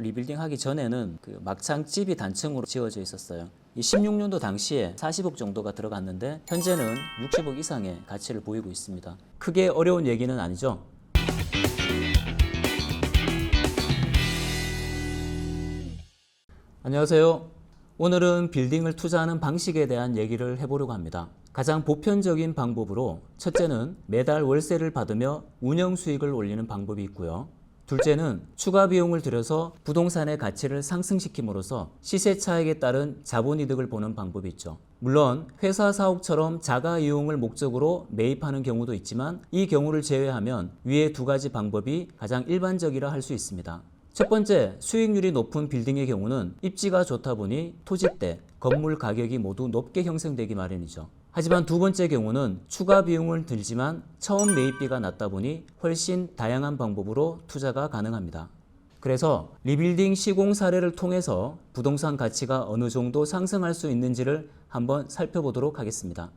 리빌딩 하기 전에는 그 막창집이 단층으로 지어져 있었어요. 이 16년도 당시에 40억 정도가 들어갔는데 현재는 60억 이상의 가치를 보이고 있습니다. 크게 어려운 얘기는 아니죠. 안녕하세요. 오늘은 빌딩을 투자하는 방식에 대한 얘기를 해보려고 합니다. 가장 보편적인 방법으로 첫째는 매달 월세를 받으며 운영 수익을 올리는 방법이 있고요. 둘째는 추가 비용을 들여서 부동산의 가치를 상승시킴으로써 시세 차익에 따른 자본이득을 보는 방법이 있죠. 물론 회사 사옥처럼 자가 이용을 목적으로 매입하는 경우도 있지만 이 경우를 제외하면 위의 두 가지 방법이 가장 일반적이라 할 수 있습니다. 첫 번째, 수익률이 높은 빌딩의 경우는 입지가 좋다 보니 토지대, 건물 가격이 모두 높게 형성되기 마련이죠. 하지만 두 번째 경우는 추가 비용을 들지만 처음 매입비가 낮다 보니 훨씬 다양한 방법으로 투자가 가능합니다. 그래서 리빌딩 시공 사례를 통해서 부동산 가치가 어느 정도 상승할 수 있는지를 한번 살펴보도록 하겠습니다.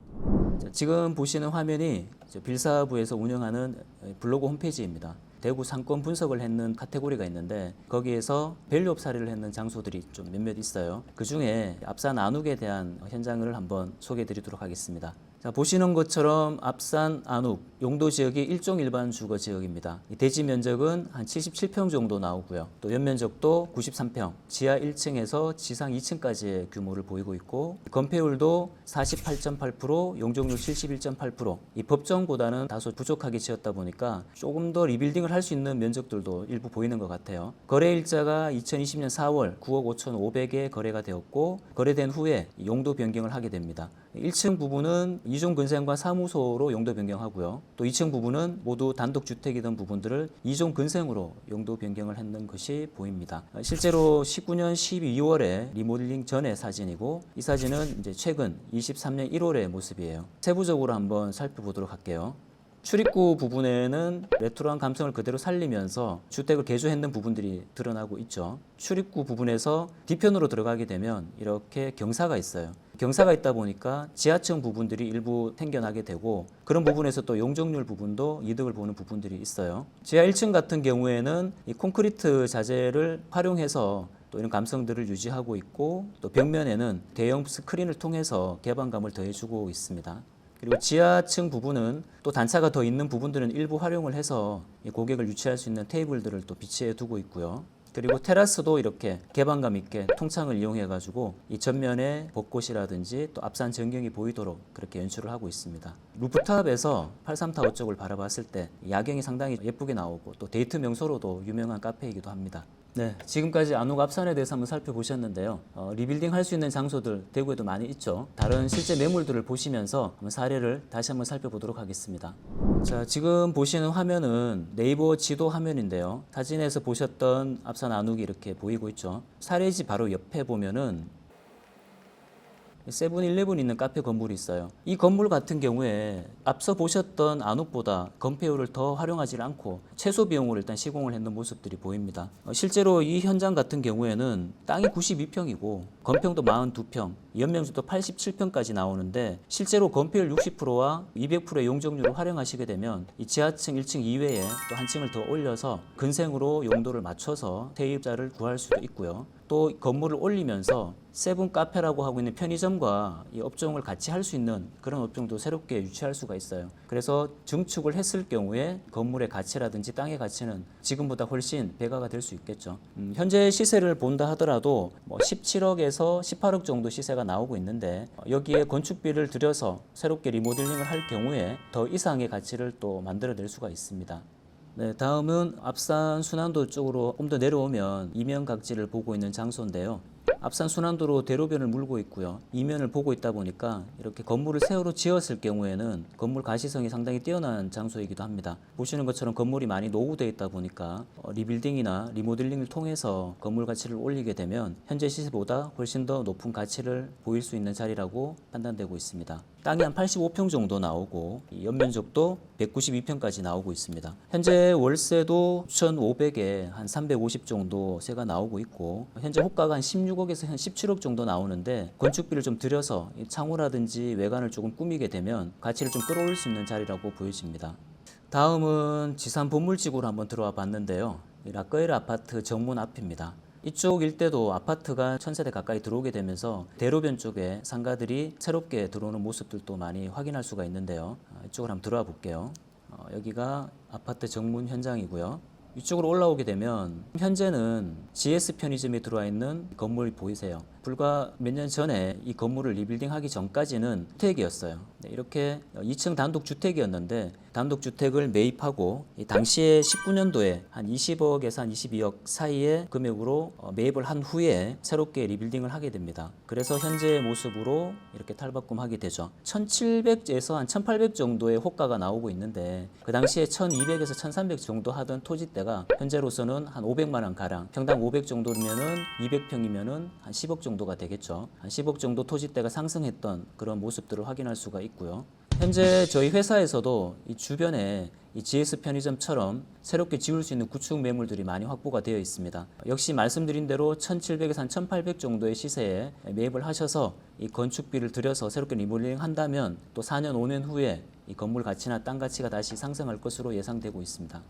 지금 보시는 화면이 빌사부에서 운영하는 블로그 홈페이지입니다. 대구 상권 분석을 했는 카테고리가 있는데 거기에서 밸류업 사례를 했는 장소들이 좀 몇몇 있어요. 그 중에 앞산 안욱에 대한 현장을 한번 소개해 드리도록 하겠습니다. 자, 보시는 것처럼 앞산 안욱 용도 지역이 일종 일반 주거 지역입니다. 대지 면적은 한 77평 정도 나오고요. 또 연면적도 93평, 지하 1층에서 지상 2층까지의 규모를 보이고 있고 건폐율도 48.8%, 용적률 71.8%. 이 법정보다는 다소 부족하게 지었다 보니까 조금 더 리빌딩을 할 수 있는 면적들도 일부 보이는 것 같아요. 거래 일자가 2020년 4월 9억 5,500에 거래가 되었고 거래된 후에 용도 변경을 하게 됩니다. 1층 부분은 이종 근생과 사무소로 용도 변경하고요. 또 2층 부분은 모두 단독주택이던 부분들을 이종 근생으로 용도 변경을 했는 것이 보입니다. 실제로 19년 12월에 리모델링 전의 사진이고 이 사진은 이제 최근 23년 1월의 모습이에요. 세부적으로 한번 살펴보도록 할게요. 출입구 부분에는 레트로한 감성을 그대로 살리면서 주택을 개조했는 부분들이 드러나고 있죠. 출입구 부분에서 뒤편으로 들어가게 되면 이렇게 경사가 있어요. 경사가 있다 보니까 지하층 부분들이 일부 생겨나게 되고 그런 부분에서 또 용적률 부분도 이득을 보는 부분들이 있어요. 지하 1층 같은 경우에는 이 콘크리트 자재를 활용해서 또 이런 감성들을 유지하고 있고 또 벽면에는 대형 스크린을 통해서 개방감을 더해주고 있습니다. 그리고 지하층 부분은 또 단차가 더 있는 부분들은 일부 활용을 해서 고객을 유치할 수 있는 테이블들을 또 비치해 두고 있고요. 그리고 테라스도 이렇게 개방감 있게 통창을 이용해 가지고 이 전면에 벚꽃이라든지 또 앞산 전경이 보이도록 그렇게 연출을 하고 있습니다. 루프탑에서 83타워 쪽을 바라봤을 때 야경이 상당히 예쁘게 나오고 또 데이트 명소로도 유명한 카페이기도 합니다. 네, 지금까지 안욱 앞산에 대해서 한번 살펴보셨는데요. 리빌딩 할 수 있는 장소들 대구에도 많이 있죠. 다른 실제 매물들을 보시면서 한번 사례를 다시 한번 살펴보도록 하겠습니다. 자, 지금 보시는 화면은 네이버 지도 화면인데요. 사진에서 보셨던 앞산 안욱이 이렇게 보이고 있죠. 사례지 바로 옆에 보면은 세븐일레븐 있는 카페 건물이 있어요. 이 건물 같은 경우에 앞서 보셨던 안욱보다 건폐율을 더 활용하지 않고 최소 비용으로 일단 시공을 했는 모습들이 보입니다. 실제로 이 현장 같은 경우에는 땅이 92평이고 건평도 42평, 연면적도 87평까지 나오는데 실제로 건폐율 60%와 200%의 용적률을 활용하시게 되면 이 지하층 1층 이외에 또 한 층을 더 올려서 근생으로 용도를 맞춰서 세입자를 구할 수도 있고요. 또 건물을 올리면서 세븐 카페라고 하고 있는 편의점과 이 업종을 같이 할 수 있는 그런 업종도 새롭게 유치할 수가 있어요. 그래서 증축을 했을 경우에 건물의 가치라든지 땅의 가치는 지금보다 훨씬 배가가 될 수 있겠죠. 현재 시세를 본다 하더라도 17억에서 18억 정도 시세가 나오고 있는데 여기에 건축비를 들여서 새롭게 리모델링을 할 경우에 더 이상의 가치를 또 만들어낼 수가 있습니다. 네, 다음은 앞산 순환도 쪽으로 좀 더 내려오면 이면각지를 보고 있는 장소인데요. 앞산 순환도로 대로변을 물고 있고요. 이면을 보고 있다 보니까 이렇게 건물을 새로 지었을 경우에는 건물 가시성이 상당히 뛰어난 장소이기도 합니다. 보시는 것처럼 건물이 많이 노후되어 있다 보니까 리빌딩이나 리모델링을 통해서 건물 가치를 올리게 되면 현재 시세보다 훨씬 더 높은 가치를 보일 수 있는 자리라고 판단되고 있습니다. 땅이 한 85평 정도 나오고 연면적도 192평까지 나오고 있습니다. 현재 월세도 9,500에 한 350 정도 세가 나오고 있고 현재 호가가 한 16억에서 한 17억 정도 나오는데 건축비를 좀 들여서 창호라든지 외관을 조금 꾸미게 되면 가치를 좀 끌어올릴 수 있는 자리라고 보여집니다. 다음은 지산 본물지구로 한번 들어와 봤는데요. 라꺼에르 아파트 정문 앞입니다. 이쪽 일대도 아파트가 1000세대 가까이 들어오게 되면서 대로변 쪽에 상가들이 새롭게 들어오는 모습들도 많이 확인할 수가 있는데요. 이쪽으로 한번 들어와 볼게요. 여기가 아파트 정문 현장이고요. 이쪽으로 올라오게 되면 현재는 GS 편의점이 들어와 있는 건물이 보이세요. 불과 몇 년 전에 이 건물을 리빌딩 하기 전까지는 주택이었어요. 이렇게 2층 단독주택이었는데 단독주택을 매입하고 당시에 19년도에 한 20억에서 한 22억 사이의 금액으로 매입을 한 후에 새롭게 리빌딩을 하게 됩니다. 그래서 현재의 모습으로 이렇게 탈바꿈하게 되죠. 1700에서 한 1800 정도의 호가가 나오고 있는데 그 당시에 1200에서 1300 정도 하던 토지대가 현재로서는 한 500만 원 가량, 평당 500 정도면은 200평이면은 한 10억 정도가 되겠죠. 한 10억 정도 토지대가 상승했던 그런 모습들을 확인할 수가 있고요. 현재 저희 회사에서도 이 주변에 이 GS 편의점처럼 새롭게 지을 수 있는 구축 매물들이 많이 확보가 되어 있습니다. 역시 말씀드린 대로 1700에서 한 1800 정도의 시세에 매입을 하셔서 이 건축비를 들여서 새롭게 리모델링 한다면 또 4년, 5년 후에 이 건물 가치나 땅 가치가 다시 상승할 것으로 예상되고 있습니다.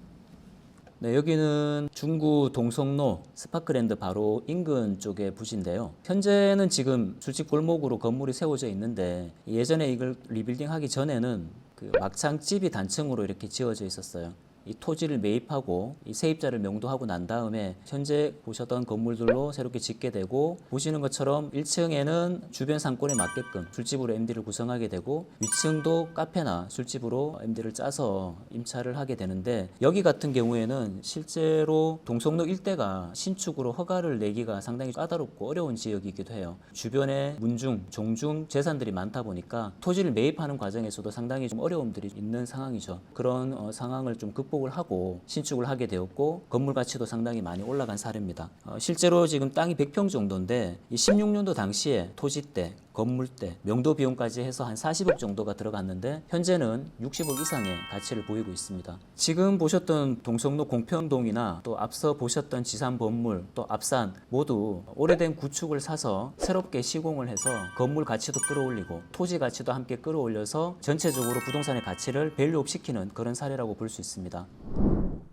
네, 여기는 중구 동성로 스파크랜드 바로 인근 쪽의 부지인데요. 현재는 지금 술집 골목으로 건물이 세워져 있는데 예전에 이걸 리빌딩 하기 전에는 그 막창집이 단층으로 이렇게 지어져 있었어요. 이 토지를 매입하고 이 세입자를 명도하고 난 다음에 현재 보셨던 건물들로 새롭게 짓게 되고, 보시는 것처럼 1층에는 주변 상권에 맞게끔 술집으로 MD를 구성하게 되고 위층도 카페나 술집으로 MD를 짜서 임차를 하게 되는데, 여기 같은 경우에는 실제로 동성로 일대가 신축으로 허가를 내기가 상당히 까다롭고 어려운 지역이기도 해요. 주변에 문중, 종중 재산들이 많다 보니까 토지를 매입하는 과정에서도 상당히 좀 어려움들이 있는 상황이죠. 그런 상황을 좀 극복을 하고 신축을 하게 되었고 건물 가치도 상당히 많이 올라간 사례입니다. 실제로 지금 땅이 100평 정도인데 이 16년도 당시에 토지대, 건물대, 명도 비용까지 해서 한 40억 정도가 들어갔는데 현재는 60억 이상의 가치를 보이고 있습니다. 지금 보셨던 동성로 공평동이나 또 앞서 보셨던 지산 건물, 또 앞산 모두 오래된 구축을 사서 새롭게 시공을 해서 건물 가치도 끌어올리고 토지 가치도 함께 끌어올려서 전체적으로 부동산의 가치를 밸류업 시키는 그런 사례라고 볼 수 있습니다.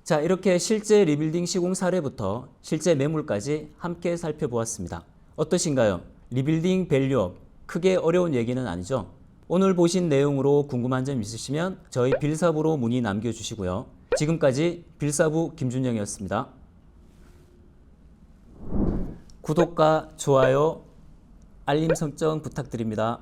자, 이렇게 실제 리빌딩 시공 사례부터 실제 매물까지 함께 살펴보았습니다. 어떠신가요? 리빌딩 밸류업 크게 어려운 얘기는 아니죠? 오늘 보신 내용으로 궁금한 점 있으시면 저희 빌사부로 문의 남겨주시고요. 지금까지 빌사부 김준영이었습니다. 구독과 좋아요, 알림 설정 부탁드립니다.